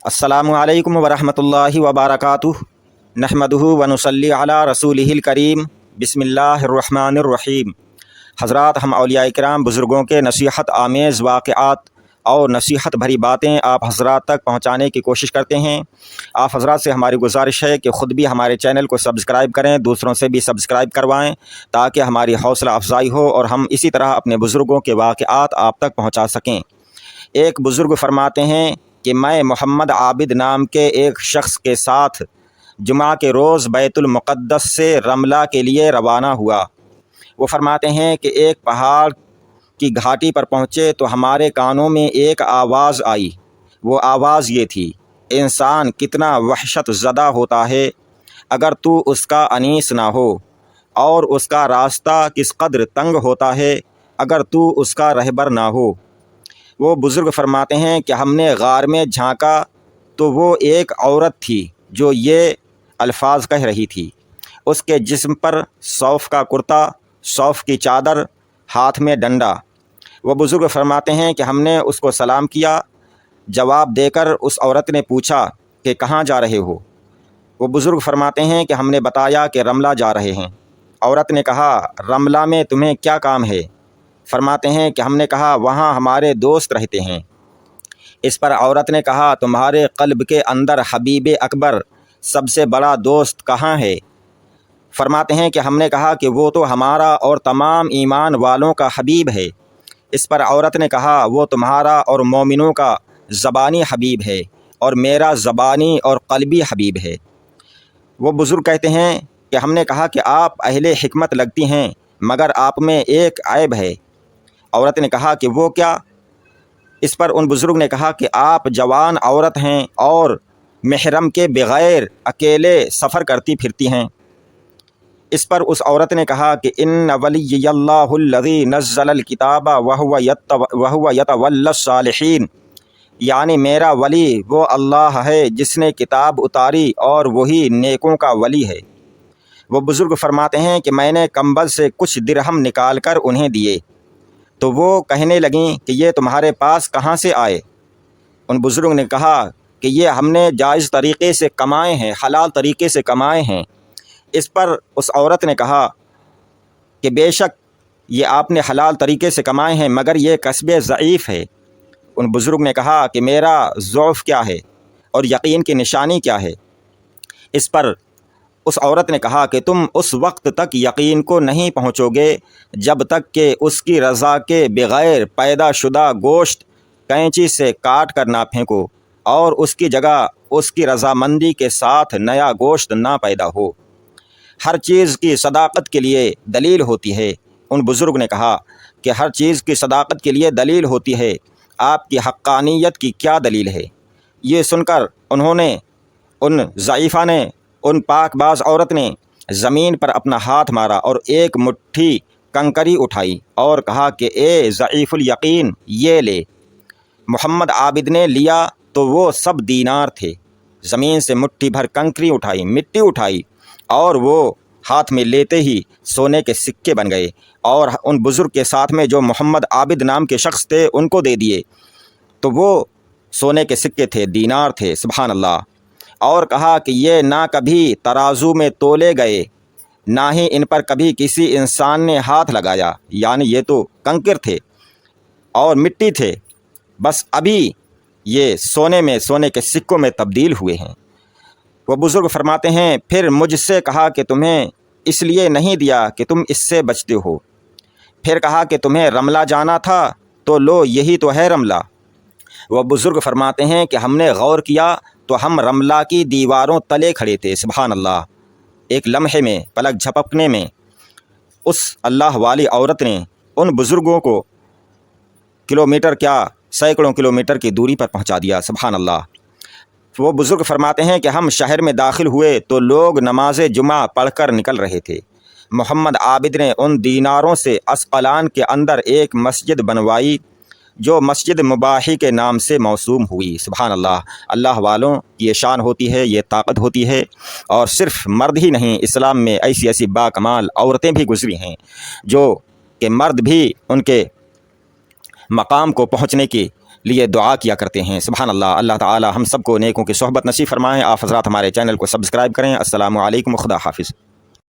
अस्सलामु अलैकुम वरहमतुल्लाहि वबरकातुहु नहमदुहु व नुसल्ली अला रसूलिहिल करीम बिस्मिल्लाहिर्रहमानिर्रहीम। हज़रात, हम औलिया किराम बुज़ुर्गों के नसीहत आमेज़ वाक़यात और नसीहत भरी बातें आप हज़रात तक पहुँचाने की कोशिश करते हैं। आप हज़रात से हमारी गुजारिश है कि ख़ुद भी हमारे चैनल को सब्सक्राइब करें, दूसरों से भी सब्सक्राइब करवाएं, ताकि हमारी हौसला अफजाई हो और हम इसी तरह अपने बुज़ुर्गों के वाक़यात आप तक पहुँचा सकें। एक बुज़ुर्ग फरमाते हैं कि मैं मोहम्मद आबिद नाम के एक शख्स के साथ जुमा के रोज़ बैतुल मुक़द्दस से रमला के लिए रवाना हुआ। वो फरमाते हैं कि एक पहाड़ की घाटी पर पहुँचे तो हमारे कानों में एक आवाज़ आई। वो आवाज़ ये थी, इंसान कितना वहशत ज़दा होता है अगर तू उसका अनीस ना हो, और उसका रास्ता किस कदर तंग होता है अगर तू उसका रहबर ना हो। वो बुज़ुर्ग फरमाते हैं कि हमने गार में झांका तो वो एक औरत थी जो ये अल्फाज कह रही थी। उसके जिस्म पर सौफ़ का कुर्ता, सौफ़ की चादर, हाथ में डंडा। वो बुज़ुर्ग फरमाते हैं कि हमने उसको सलाम किया। जवाब देकर उस औरत ने पूछा कि कहाँ जा रहे हो। वो बुज़ुर्ग फरमाते हैं कि हमने बताया कि रमला जा रहे हैं। औरत ने कहा, रमला में तुम्हें क्या काम है? फरमाते हैं कि हमने कहा, वहाँ हमारे दोस्त रहते हैं। इस पर औरत ने कहा, तुम्हारे क़ल्ब के अंदर हबीब अकबर सबसे बड़ा दोस्त कहाँ है? फरमाते हैं कि हमने कहा कि वो तो हमारा और तमाम ईमान वालों का हबीब है। इस पर औरत ने कहा, वो तुम्हारा और मोमिनों का ज़बानी हबीब है और मेरा ज़बानी और क़ल्बी हबीब है। वो बुज़ुर्ग कहते हैं कि हमने कहा कि आप अहले हिकमत लगती हैं, मगर आप में एक ऐब है। औरत ने कहा कि वो क्या? इस पर उन बुज़ुर्ग ने कहा कि आप जवान औरत हैं और महरम के बग़ैर अकेले सफ़र करती फिरती हैं। इस पर उस औरत ने कहा कि इन्न वलिय्यल्लाहुल्लज़ी नज़्ज़लल किताबा व हुवा यतवल्लस सालिहीन, यानी मेरा वली वो अल्लाह है जिसने किताब उतारी और वही नेकों का वली है। वो बुज़ुर्ग फरमाते हैं कि मैंने कंबल से कुछ दिरहम निकाल कर उन्हें दिए तो वो कहने लगीं कि ये तुम्हारे पास कहाँ से आए? उन बुज़ुर्ग ने कहा कि ये हमने जायज़ तरीक़े से कमाए हैं, हलाल तरीक़े से कमाए हैं। इस पर उस औरत ने कहा कि बेशक ये आपने हलाल तरीक़े से कमाए हैं, मगर ये कस्बे ज़ईफ़ है। उन बुज़ुर्ग ने कहा कि मेरा ज़ौफ़ क्या है और यकीन की निशानी क्या है? इस पर उस औरत ने कहा कि तुम उस वक्त तक यकीन को नहीं पहुँचोगे जब तक कि उसकी रज़ा के बग़ैर पैदा शुदा गोश्त कैंची से काट कर ना फेंको और उसकी जगह उसकी रज़ामंदी के साथ नया गोश्त ना पैदा हो। हर चीज़ की सदाक़त के लिए दलील होती है। उन बुज़ुर्ग ने कहा कि हर चीज़ की सदाक़त के लिए दलील होती है, आपकी हक़्क़ानियत की क्या दलील है? ये सुनकर उन ज़ईफ़ा ने, उन पाकबाज औरत ने ज़मीन पर अपना हाथ मारा और एक मुट्ठी कंकरी उठाई और कहा कि ए ज़ईफ़ुल यकीन, ये ले। मोहम्मद आबिद ने लिया तो वो सब दीनार थे। ज़मीन से मुट्ठी भर कंकरी उठाई, मिट्टी उठाई और वो हाथ में लेते ही सोने के सिक्के बन गए और उन बुज़ुर्ग के साथ में जो मोहम्मद आबिद नाम के शख्स थे उनको दे दिए तो वो सोने के सिक्के थे, दीनार थे। सुभान अल्लाह। और कहा कि ये ना कभी तराजू में तोले गए, ना ही इन पर कभी किसी इंसान ने हाथ लगाया, यानी ये तो कंकर थे और मिट्टी थे, बस अभी ये सोने के सिक्कों में तब्दील हुए हैं। वो बुज़ुर्ग फरमाते हैं, फिर मुझसे कहा कि तुम्हें इसलिए नहीं दिया कि तुम इससे बचते हो। फिर कहा कि तुम्हें रमला जाना था तो लो यही तो है रमला। वह बुज़ुर्ग फरमाते हैं कि हमने गौर किया तो हम रमला की दीवारों तले खड़े थे। सुभान अल्लाह। एक लम्हे में, पलक झपकने में उस अल्लाह वाली औरत ने उन बुज़ुर्गों को किलोमीटर क्या सैकड़ों किलोमीटर की दूरी पर पहुंचा दिया। सुभान अल्लाह। वो बुज़ुर्ग फरमाते हैं कि हम शहर में दाखिल हुए तो लोग नमाज जुमा पढ़कर निकल रहे थे। मोहम्मद आबिद ने उन दीनारों से अस्क़लान के अंदर एक मस्जिद बनवाई जो मस्जिद मुबाही के नाम से मौसूम हुई। सुभान अल्लाह। अल्लाह वालों की ये शान होती है, ये ताकत होती है। और सिर्फ मर्द ही नहीं, इस्लाम में ऐसी ऐसी बाकमाल औरतें भी गुज़री हैं जो कि मर्द भी उनके मकाम को पहुँचने के لیے دعا کیا کرتے ہیں۔ سبحان اللہ۔ اللہ تعالی ہم سب کو نیکوں کی صحبت نصیب فرمائیں۔ آپ حضرات ہمارے چینل کو سبسکرائب کریں۔ السلام علیکم، خدا حافظ۔